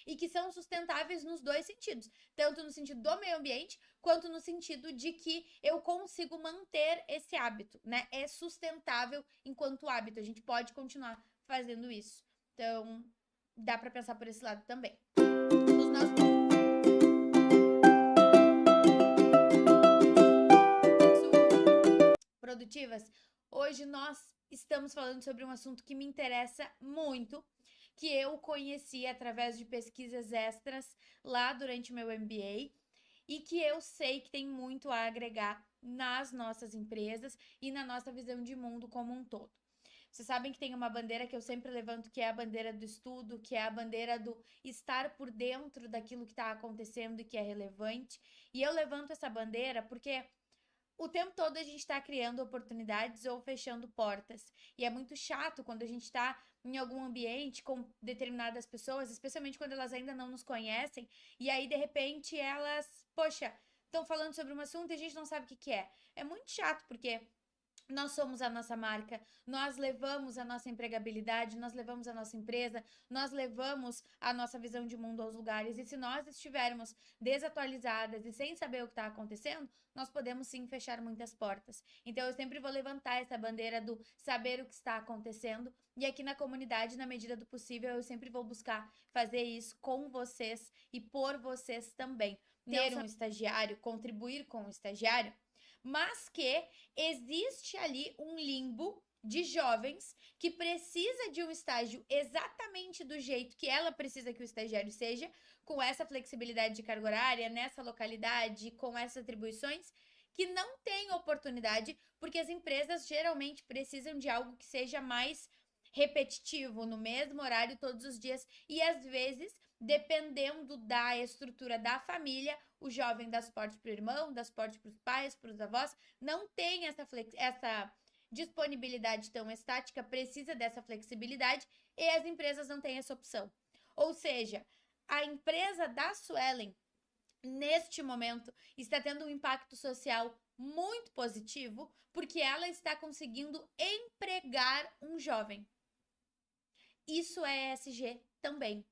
e que são sustentáveis nos dois sentidos, tanto no sentido do meio ambiente, quanto no sentido de que eu consigo manter esse hábito, né? É sustentável enquanto hábito, a gente pode continuar fazendo isso. Então, dá para pensar por esse lado também. Os nossos produtivas, hoje nós estamos falando sobre um assunto que me interessa muito, que eu conheci através de pesquisas extras lá durante o meu MBA e que eu sei que tem muito a agregar nas nossas empresas e na nossa visão de mundo como um todo. Vocês sabem que tem uma bandeira que eu sempre levanto, que é a bandeira do estudo, que é a bandeira do estar por dentro daquilo que está acontecendo e que é relevante. E eu levanto essa bandeira porque o tempo todo a gente está criando oportunidades ou fechando portas. E é muito chato quando a gente está em algum ambiente com determinadas pessoas, especialmente quando elas ainda não nos conhecem, e aí de repente elas, poxa, estão falando sobre um assunto e a gente não sabe o que é. É muito chato porque nós somos a nossa marca, nós levamos a nossa empregabilidade, nós levamos a nossa empresa, nós levamos a nossa visão de mundo aos lugares. E se nós estivermos desatualizadas e sem saber o que está acontecendo, nós podemos sim fechar muitas portas. Então eu sempre vou levantar essa bandeira do saber o que está acontecendo. E aqui na comunidade, na medida do possível, eu sempre vou buscar fazer isso com vocês e por vocês também. Ter um estagiário, contribuir com o estagiário, mas que existe ali um limbo de jovens que precisa de um estágio exatamente do jeito que ela precisa que o estagiário seja, com essa flexibilidade de carga horária, nessa localidade, com essas atribuições, que não tem oportunidade, porque as empresas geralmente precisam de algo que seja mais repetitivo, no mesmo horário todos os dias, e às vezes, dependendo da estrutura da família, o jovem dá suporte para o irmão, dá suporte para os pais, para os avós, não tem essa disponibilidade tão estática, precisa dessa flexibilidade e as empresas não têm essa opção. Ou seja, a empresa da Suelen, neste momento, está tendo um impacto social muito positivo porque ela está conseguindo empregar um jovem. Isso é ESG também.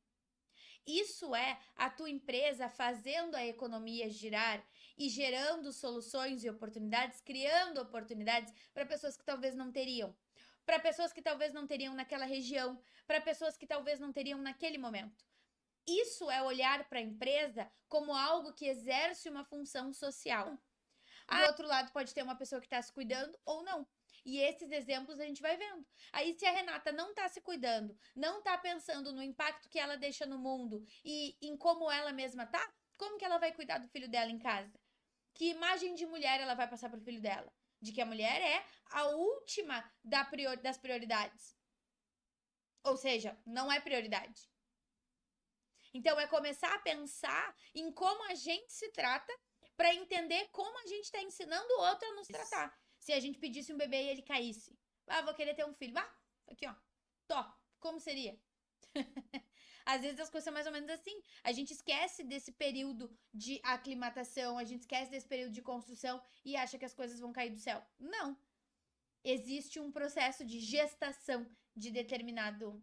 Isso é a tua empresa fazendo a economia girar e gerando soluções e oportunidades, criando oportunidades para pessoas que talvez não teriam, para pessoas que talvez não teriam naquela região, para pessoas que talvez não teriam naquele momento. Isso é olhar para a empresa como algo que exerce uma função social. Do outro lado pode ter uma pessoa que está se cuidando ou não. E esses exemplos a gente vai vendo. Aí, se a Renata não tá se cuidando, não tá pensando no impacto que ela deixa no mundo e em como ela mesma tá, como que ela vai cuidar do filho dela em casa? Que imagem de mulher ela vai passar pro filho dela? De que a mulher é a última das prioridades. Ou seja, não é prioridade. Então, é começar a pensar em como a gente se trata para entender como a gente está ensinando o outro a nos tratar. Se a gente pedisse um bebê e ele caísse. Ah, vou querer ter um filho. Ah, aqui ó. Tó, como seria? Às vezes as coisas são mais ou menos assim. A gente esquece desse período de aclimatação, a gente esquece desse período de construção e acha que as coisas vão cair do céu. Não. Existe um processo de gestação de determinado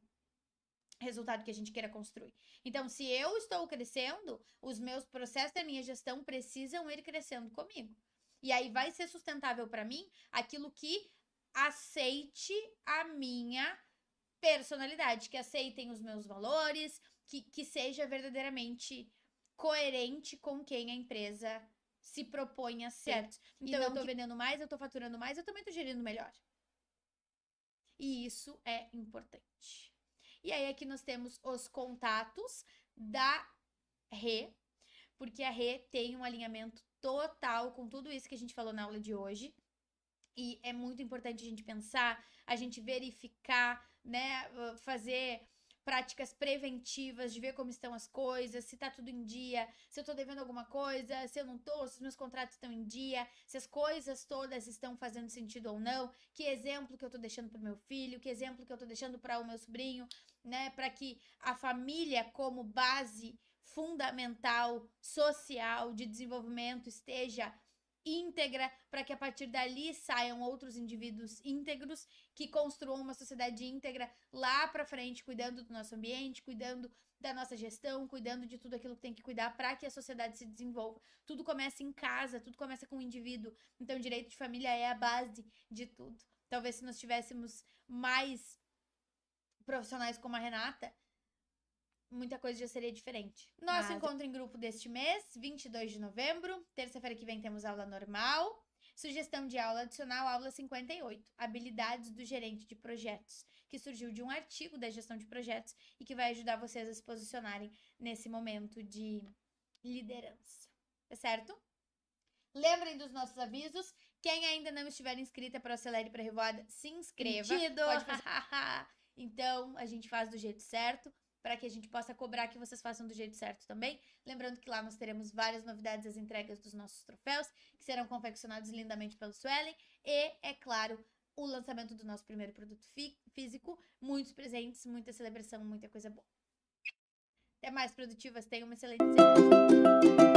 resultado que a gente queira construir. Então, se eu estou crescendo, os meus processos da minha gestão precisam ir crescendo comigo. E aí vai ser sustentável para mim aquilo que aceite a minha personalidade, que aceitem os meus valores, que seja verdadeiramente coerente com quem a empresa se propõe a ser. Então, eu tô vendendo mais, eu tô faturando mais, eu também tô gerindo melhor. E isso é importante. E aí aqui nós temos os contatos da Rê, porque a Rê tem um alinhamento total com tudo isso que a gente falou na aula de hoje. E é muito importante a gente pensar, a gente verificar, né, fazer práticas preventivas de ver como estão as coisas, se tá tudo em dia, se eu tô devendo alguma coisa, se eu não tô, se os meus contratos estão em dia, se as coisas todas estão fazendo sentido ou não, que exemplo que eu tô deixando pro meu filho, que exemplo que eu tô deixando para o meu sobrinho, né, para que a família como base fundamental social de desenvolvimento esteja íntegra, para que a partir dali saiam outros indivíduos íntegros que construam uma sociedade íntegra lá para frente, cuidando do nosso ambiente, cuidando da nossa gestão, cuidando de tudo aquilo que tem que cuidar para que a sociedade se desenvolva. Tudo começa em casa, tudo começa com o indivíduo. Então, o direito de família é a base de tudo. Talvez se nós tivéssemos mais profissionais como a Renata, muita coisa já seria diferente. Nosso encontro em grupo deste mês, 22 de novembro. Terça-feira que vem temos aula normal. Sugestão de aula adicional, aula 58. Habilidades do gerente de projetos, que surgiu de um artigo da gestão de projetos e que vai ajudar vocês a se posicionarem nesse momento de liderança. Tá certo? Lembrem dos nossos avisos. Quem ainda não estiver inscrita para o Acelere para Revoada, se inscreva. Mentido. Pode fazer. Então, a gente faz do jeito certo, para que a gente possa cobrar que vocês façam do jeito certo também. Lembrando que lá nós teremos várias novidades, as entregas dos nossos troféus, que serão confeccionados lindamente pelo Suelen. E, é claro, o lançamento do nosso primeiro produto físico. Muitos presentes, muita celebração, muita coisa boa. Até mais, produtivas. Tenham uma excelente semana.